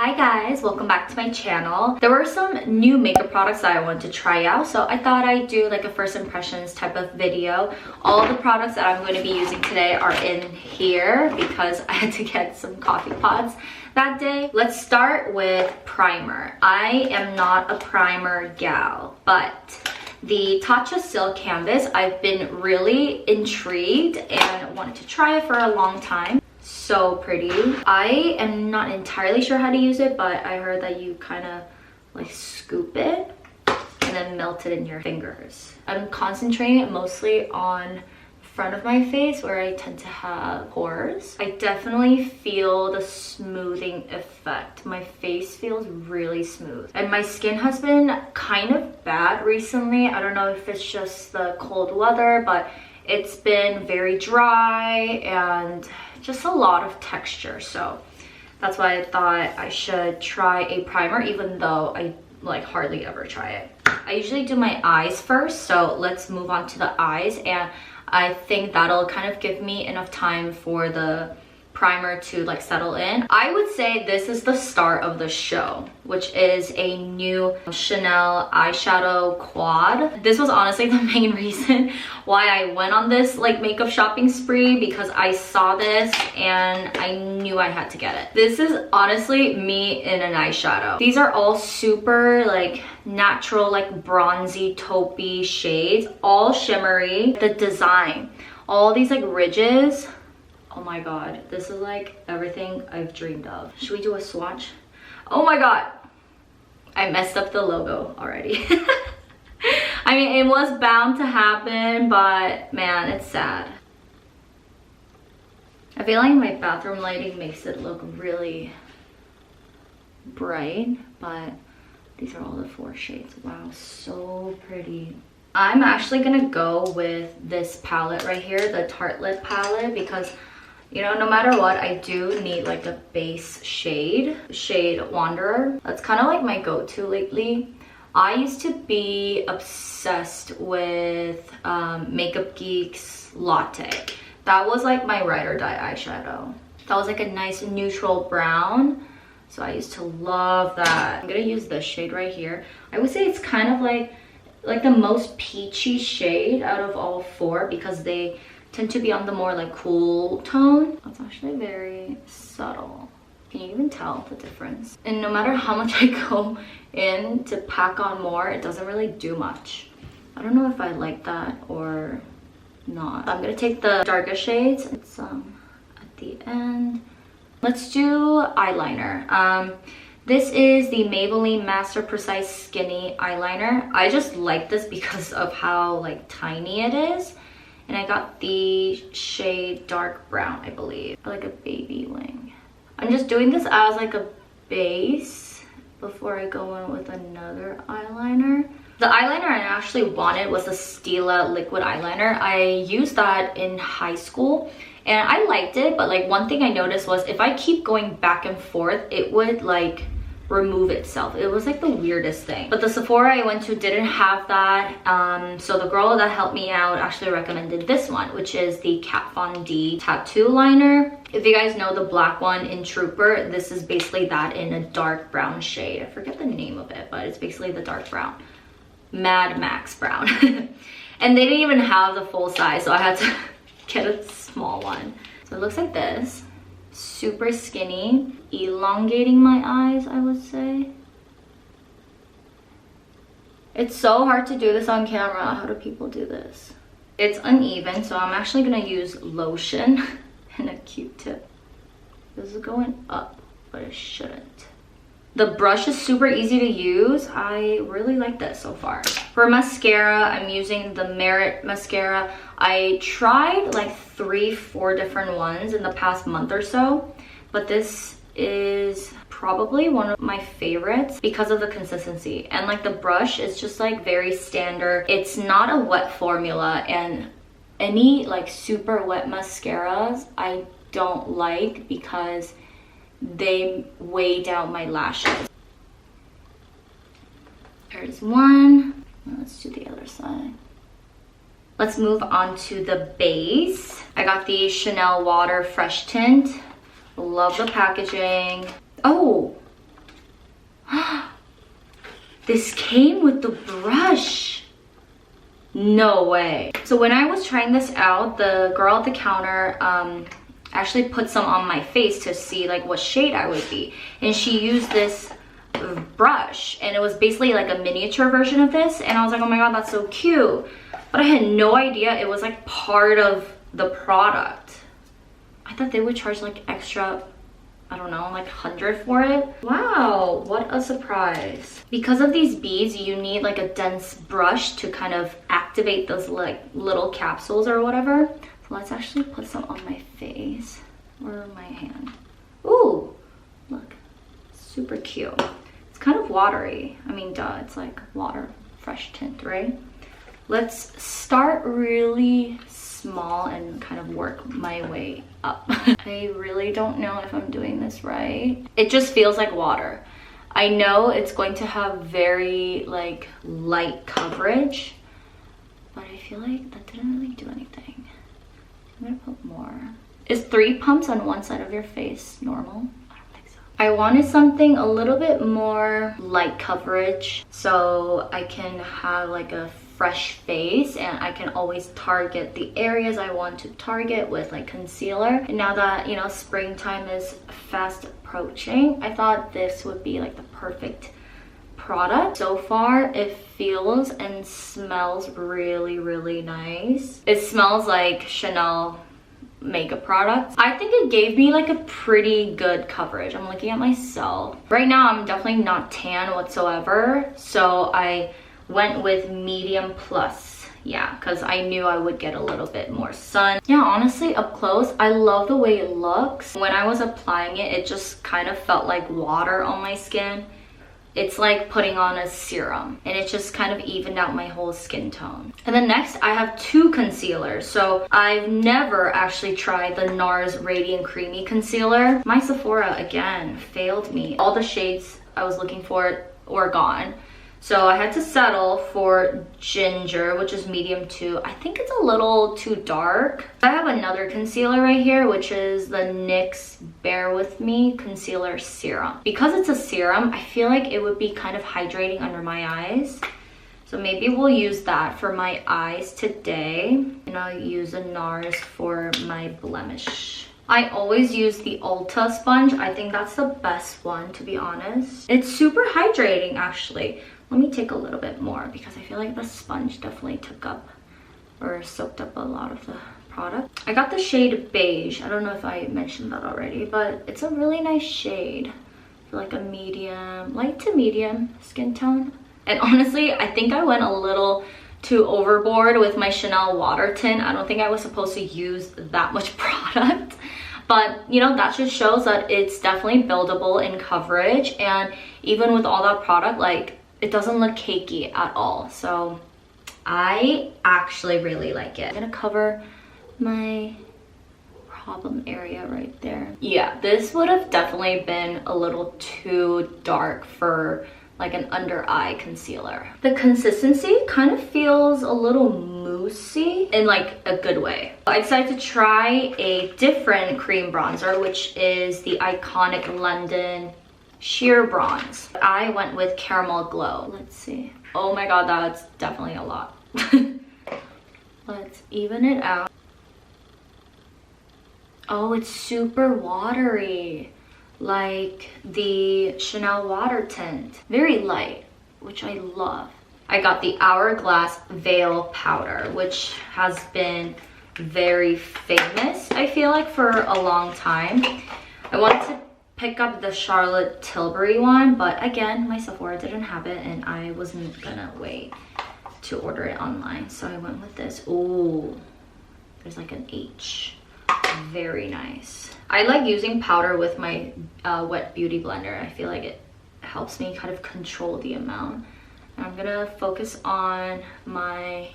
Hi guys, welcome back to my channel. There were some new makeup products that I wanted to try out, so I thought I'd do like a first impressions type of video. All of the products that I'm going to be using today are in here because I had to get some coffee pods that day. Let's start with primer. I am not a primer gal, but the Tatcha Silk Canvas, I've been really intrigued and wanted to try it for a long time. So pretty. I am not entirely sure how to use it, but I heard that you kind of like scoop it and then melt it in your fingers. I'm concentrating mostly on the front of my face where I tend to have pores. I definitely feel the smoothing effect. My face feels really smooth. And my skin has been kind of bad recently. I don't know if it's just the cold weather, but it's been very dry and just a lot of texture, so that's why I thought I should try a primer, even though I like hardly ever try it. I usually do my eyes first, so let's move on to the eyes, and I think that'll kind of give me enough time for the primer to like settle in. I would say this is the start of the show, which is a new Chanel eyeshadow quad. This was honestly the main reason why I went on this like makeup shopping spree, because I saw this and I knew I had to get it. This is honestly me in an eyeshadow. These are all super like natural, like bronzy taupey shades, all shimmery. The design, all these like ridges, oh my god, this is like everything I've dreamed of. Should we do a swatch? Oh my god, I messed up the logo already. I mean, it was bound to happen, but man, it's sad. I feel like my bathroom lighting makes it look really bright, but these are all the 4 shades. Wow, so pretty. I'm actually gonna go with this palette right here, the Tartelette palette, because you know, no matter what, I do need like a base shade Wanderer. That's kind of like my go-to lately. I used to be obsessed with Makeup Geek's Latte. That was like my ride or die eyeshadow. That was like a nice neutral brown, so I used to love that. I'm gonna use this shade right here. I would say it's kind of like the most peachy shade out of all 4, because they tend to be on the more like cool tone. That's actually very subtle. Can you even tell the difference? And no matter how much I go in to pack on more, it doesn't really do much. I don't know if I like that or not. I'm gonna take the darker shades. It's at the end. Let's do eyeliner. This is the Maybelline Master Precise Skinny Eyeliner. I just like this because of how like tiny it is. And I got the shade dark brown, I believe, like a baby wing. I'm just doing this as like a base before I go in with another eyeliner. The eyeliner I actually wanted was a Stila liquid eyeliner. I used that in high school and I liked it, but like one thing I noticed was if I keep going back and forth, it would like remove itself. It was like the weirdest thing. But the Sephora I went to didn't have that, so the girl that helped me out actually recommended this one, which is the Kat Von D Tattoo Liner. If you guys know the black one in Trooper, this is basically that in a dark brown shade. I forget the name of it, but it's basically the dark brown, Mad Max brown. And they didn't even have the full size, so I had to get a small one. So it looks like this. Super skinny, elongating my eyes, I would say. It's so hard to do this on camera. How do people do this? It's uneven, so I'm actually gonna use lotion and a Q-tip. This is going up, but it shouldn't. The brush is super easy to use. I really like this so far. For mascara, I'm using the Merit mascara. I tried like 3-4 different ones in the past month or so, but this is probably one of my favorites because of the consistency. And like the brush is just like very standard. It's not a wet formula, and any like super wet mascaras I don't like because they weigh down my lashes. There's one. Let's do the other side. Let's move on to the base. I got the Chanel Water Fresh Tint. Love the packaging. Oh, This came with the brush. No way. So when I was trying this out, the girl at the counter actually put some on my face to see like what shade I would be. And she used this brush and it was basically like a miniature version of this. And I was like, oh my god, that's so cute. But I had no idea it was like part of the product. I thought they would charge like extra, I don't know, like 100 for it. Wow, what a surprise. Because of these beads, you need like a dense brush to kind of activate those like little capsules or whatever. So let's actually put some on my face or my hand. Ooh, look, super cute. It's kind of watery. I mean, duh, it's like water, fresh tint, right? Let's start really small and kind of work my way up. I really don't know if I'm doing this right. It just feels like water. I know it's going to have very like light coverage, but I feel like that didn't really do anything. I'm gonna put more. Is 3 pumps on one side of your face normal? I don't think so. I wanted something a little bit more light coverage so I can have like a fresh face and I can always target the areas I want to target with like concealer. And now that, you know, springtime is fast approaching, I thought this would be like the perfect product. So far it feels and smells really, really nice. It smells like Chanel makeup products. I think it gave me like a pretty good coverage. I'm looking at myself. Right now I'm definitely not tan whatsoever, so I went with medium plus, yeah, because I knew I would get a little bit more sun. Yeah, honestly, up close, I love the way it looks. When I was applying it, it just kind of felt like water on my skin. It's like putting on a serum, and it just kind of evened out my whole skin tone. And then next, I have 2 concealers. So I've never actually tried the Nars Radiant Creamy Concealer. My Sephora, again, failed me. All the shades I was looking for were gone. So I had to settle for Ginger, which is medium 2. I think it's a little too dark. I have another concealer right here, which is the NYX Bare With Me Concealer Serum. Because it's a serum, I feel like it would be kind of hydrating under my eyes. So maybe we'll use that for my eyes today. And I'll use a Nars for my blemish. I always use the Ulta sponge. I think that's the best one, to be honest. It's super hydrating, actually. Let me take a little bit more because I feel like the sponge definitely took up or soaked up a lot of the product. I got the shade Beige. I don't know if I mentioned that already, but it's a really nice shade. For like a medium, light to medium skin tone. And honestly, I think I went a little too overboard with my Chanel water tint. I don't think I was supposed to use that much product. But, you know, that just shows that it's definitely buildable in coverage. And even with all that product, like, it doesn't look cakey at all. So I actually really like it. I'm gonna cover my problem area right there. Yeah, this would have definitely been a little too dark for like an under eye concealer. The consistency kind of feels a little moussey in like a good way. I decided to try a different cream bronzer, which is the iconic London Sheer Bronze. I went with Caramel Glow. Let's see. Oh my god, that's definitely a lot. Let's even it out. Oh, it's super watery, like the Chanel water tint. Very light, which I love. I got the Hourglass Veil Powder, which has been very famous, I feel like, for a long time. I wanted to pick up the Charlotte Tilbury one, but again, my Sephora didn't have it and I wasn't gonna wait to order it online, so I went with this. Ooh, there's like an H. Very nice. I like using powder with my wet beauty blender. I feel like it helps me kind of control the amount. And I'm gonna focus on my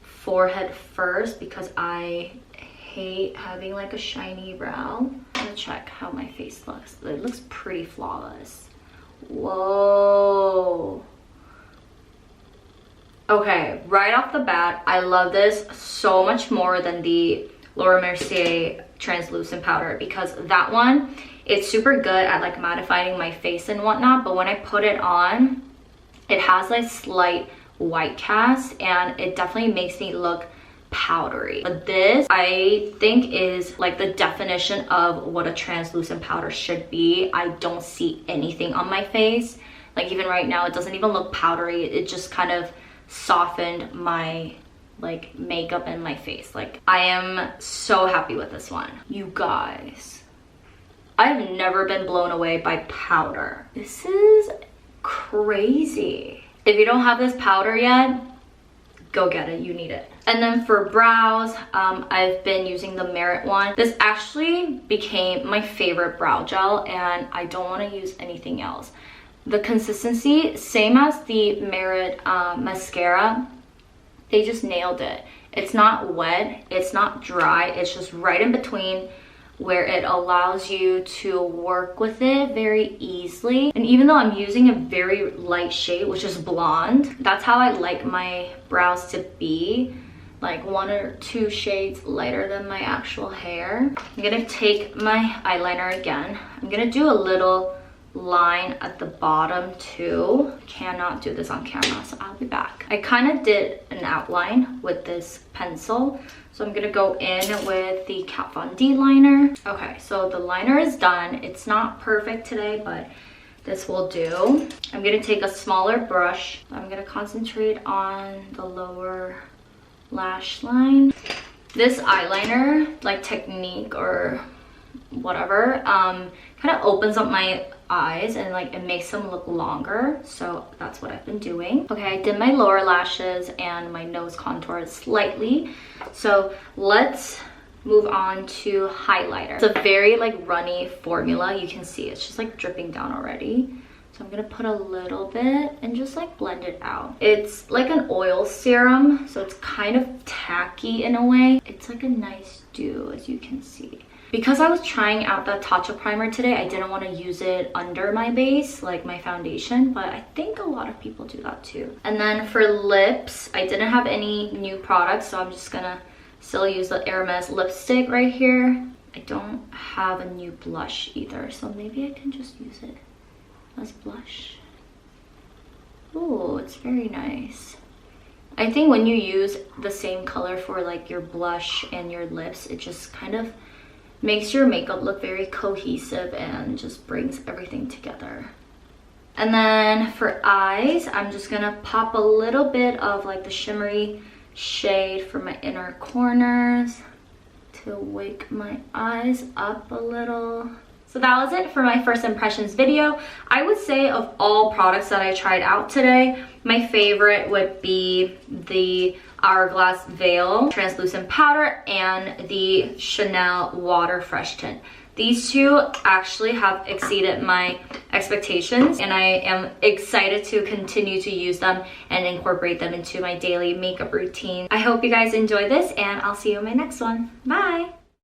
forehead first because I hate having like a shiny brow. I'm gonna check how my face looks. It looks pretty flawless. Whoa. Okay, right off the bat, I love this so much more than the Laura Mercier translucent powder because that one, it's super good at like mattifying my face and whatnot, but when I put it on, It has like slight white cast and it definitely makes me look powdery. But this I think is like the definition of what a translucent powder should be. I don't see anything on my face. Like even right now, it doesn't even look powdery. It just kind of softened my like makeup in my face. Like I am so happy with this one. You guys, I've never been blown away by powder. This is crazy. If you don't have this powder yet, go get it, you need it. And then for brows, I've been using the Merit one. This actually became my favorite brow gel and I don't want to use anything else. The consistency, same as the Merit mascara, they just nailed it. It's not wet, it's not dry, it's just right in between where it allows you to work with it very easily. And even though I'm using a very light shade, which is blonde, that's how I like my brows to be, like 1 or 2 shades lighter than my actual hair. I'm gonna take my eyeliner again. I'm gonna do a little line at the bottom too. Cannot do this on camera, so I'll be back. I kind of did an outline with this pencil, so I'm gonna go in with the Kat Von D liner. Okay, so the liner is done. It's not perfect today, but this will do. I'm gonna take a smaller brush. I'm gonna concentrate on the lower lash line. This eyeliner, like technique or whatever, kind of opens up my eyes and like it makes them look longer, so that's what I've been doing. Okay, I did my lower lashes and my nose contour slightly, so let's move on to highlighter. It's a very like runny formula. You can see it's just like dripping down already, so I'm gonna put a little bit and just like blend it out. It's like an oil serum, so it's kind of tacky in a way. It's like a nice dew, as you can see. Because I was trying out that Tatcha primer today, I didn't want to use it under my base, like my foundation, but I think a lot of people do that too. And then for lips, I didn't have any new products, so I'm just gonna still use the Hermès lipstick right here. I don't have a new blush either, so maybe I can just use it as blush. Oh, it's very nice. I think when you use the same color for like your blush and your lips, it just kind of makes your makeup look very cohesive and just brings everything together. And then for eyes, I'm just gonna pop a little bit of like the shimmery shade for my inner corners to wake my eyes up a little. So that was it for my first impressions video. I would say of all products that I tried out today, my favorite would be the Hourglass Veil Translucent Powder and the Chanel Water Fresh Tint. These two actually have exceeded my expectations and I am excited to continue to use them and incorporate them into my daily makeup routine. I hope you guys enjoy this and I'll see you in my next one. Bye!